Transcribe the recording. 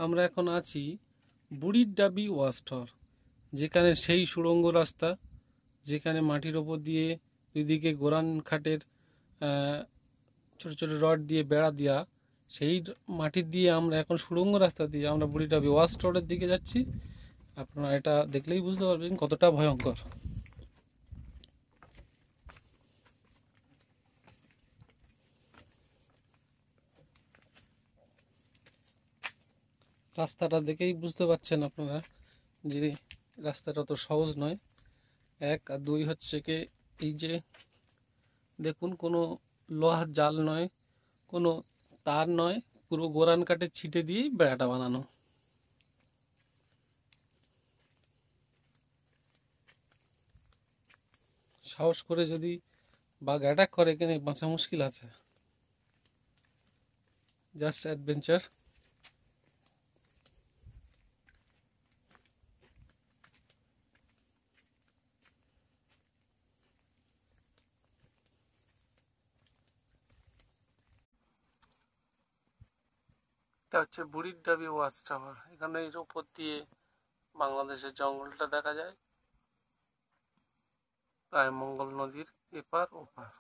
আমরা এখন আছি বুড়ির ডাবি ওয়াচটাওয়ার, যেখানে সেই সুড়ঙ্গ রাস্তা, যেখানে মাটির ওপর দিয়ে দুইদিকে গোরান খাটের ছোট ছোট রড দিয়ে বেড়া দেওয়া, সেই মাটির দিয়ে আমরা এখন সুড়ঙ্গ রাস্তা দিয়ে আমরা বুড়ি ডাবি ওয়াচটাওয়ারের দিকে যাচ্ছি। আপনারা এটা দেখলেই বুঝতে পারবেন কতটা ভয়ঙ্কর। রাস্তাটা দেখেই বুঝতে পারছেন আপনারা যে রাস্তাটা তো সহজ নয়। এক আর দুই হচ্ছে কি, এই যে দেখুন, কোনো লোহার জাল নয়, কোনো তার নয়, পুরো গোরান কাঠের ছিটে দিয়েই বেড়াটা বানানো। সাহস করে যদি বাঘ অ্যাটাক করে, এখানে বাঁচা মুশকিল আছে। Just adventure. এটা হচ্ছে বুড়ির ডাবি ওয়াচ টাওয়ার। এখানে এর উপর দিয়ে বাংলাদেশের জঙ্গলটা দেখা যায়, প্রায় মঙ্গল নদীর এপার ওপার।